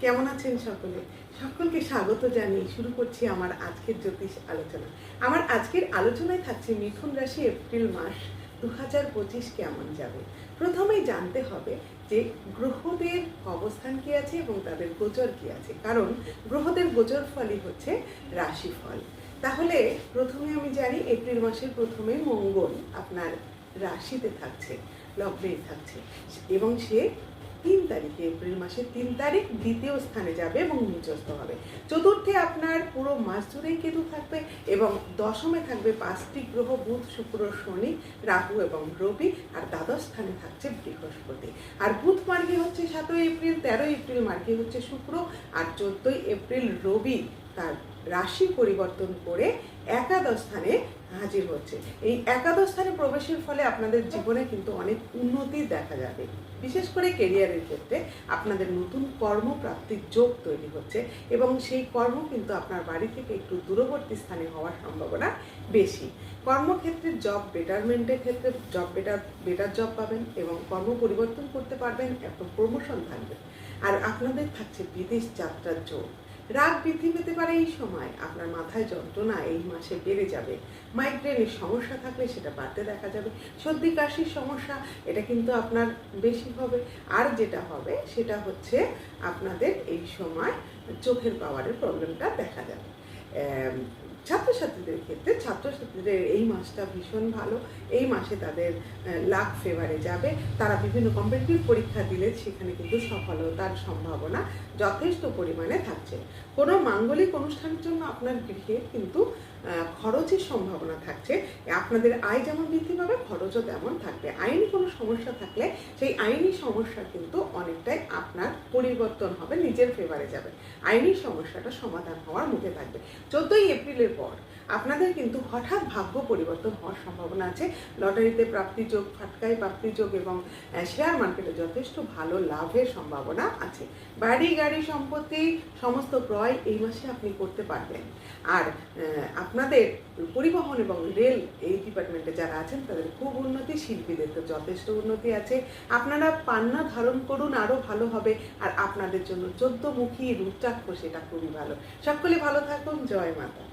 কেমন আছেন সকলে? সকলকে স্বাগত জানিয়ে শুরু করছি আমার আজকের জ্যোতিষ আলোচনা। আমার আজকের আলোচনায় থাকছে মিথুন রাশি এপ্রিল মাস ২০২৫ কেমন যাবে। প্রথমেই জানতে হবে যে গ্রহদের অবস্থান কি আছে এবং তাদের গোচর কি আছে, কারণ গ্রহদের গোচর ফলই হচ্ছে রাশিফল। তাহলে প্রথমে আমি জানি এপ্রিল মাসের প্রথমে মঙ্গল আপনার রাশিতে থাকছে, লগ্নেই থাকছে এবং সে ৩ তারিখে, এপ্রিল মাসের ৩ তারিখ দ্বিতীয় স্থানে যাবে এবং নিচস্থ হবে। চতুর্থে আপনার পুরো মাস জুড়েই কেতু থাকবে এবং দশমে থাকবে ৫টি গ্রহ, বুধ, শুক্র, শনি, রাহু এবং রবি, আর দ্বাদশ স্থানে থাকছে বৃহস্পতি। আর বুধ মার্গী হচ্ছে ৭ই এপ্রিল, ১৩ই এপ্রিল মার্গী হচ্ছে শুক্র, আর ১৪ই এপ্রিল রবি তার রাশি পরিবর্তন করে একাদশ স্থানে হাজির হচ্ছে। এই একাদশ স্থানে প্রবেশের ফলে আপনাদের জীবনে কিন্তু অনেক উন্নতি দেখা যাবে। বিশেষ করে কেরিয়ারের ক্ষেত্রে আপনাদের নতুন কর্মপ্রাপ্তির যোগ তৈরি হচ্ছে এবং সেই কর্ম কিন্তু আপনার বাড়ি থেকে একটু দূরবর্তী স্থানে হওয়ার সম্ভাবনা বেশি। কর্মক্ষেত্রে জব বেটারমেন্টের ক্ষেত্রে বেটার জব পাবেন এবং কর্ম পরিবর্তন করতে পারবেন, একটা প্রমোশন থাকবে। আর আপনাদের থাকছে বিদেশ যাত্রার যোগ। রাগ বৃদ্ধি পেতে পারে এই সময়, আপনার মাথায় যন্ত্রণা এই মাসে বেড়ে যাবে। মাইগ্রেনের সমস্যা থাকলে সেটা বাড়তে দেখা যাবে। সর্দি কাশির সমস্যা এটা কিন্তু আপনার বেশি হবে। আর যেটা হবে সেটা হচ্ছে আপনাদের এই সময় চোখের পাওয়ারের প্রবলেমটা দেখা যাবে। ছাত্রছাত্রীদের ক্ষেত্রে ছাত্রছাত্রীদের এই মাসটা ভীষণ ভালো। এই মাসে তাদের লাক ফেভারে যাবে। তারা বিভিন্ন কম্পিটিটিভ পরীক্ষা দিলে সেখানে কিন্তু সফলতার সম্ভাবনা যথেষ্ট পরিমাণে থাকছে। কোনো মাঙ্গলিক অনুষ্ঠানের জন্য আপনার গৃহে কিন্তু খরচের সম্ভাবনা থাকছে। আপনাদের আয় যেমন বৃদ্ধি পাবে, খরচও তেমন থাকবে। আইনি কোনো সমস্যা থাকলে সেই আইনি সমস্যা কিন্তু অনেকটাই আপনার পরিবর্তন হবে, নিজের ফেভারে যাবে। আইনি সমস্যাটা সমাধান হওয়ার মুখে থাকবে। ১৪ই এপ্রিলের পর আপনাদের কিন্তু হঠাৎ ভাগ্য পরিবর্তন হওয়ার সম্ভাবনা আছে। লটারিতে প্রাপ্তিযোগ, ফাটকায় প্রাপ্তিযোগ এবং শেয়ার মার্কেটে যথেষ্ট ভালো লাভের সম্ভাবনা আছে। বাড়ি, গাড়ি, সম্পত্তি সমস্ত ক্রয় এই মাসে আপনি করতে পারবেন। আর আপনাদের পরিবহন এবং রেল এই ডিপার্টমেন্টে যারা আছেন তাদের খুব উন্নতি, শিল্পীদের তো যথেষ্ট উন্নতি আছে। আপনারা পান্না ধারণ করুন, আরও ভালো হবে। আর আপনাদের জন্য ১৪মুখী রুদ্রাক্ষ, সেটা খুবই ভালো। সকলে ভালো থাকুন। জয় মাতা।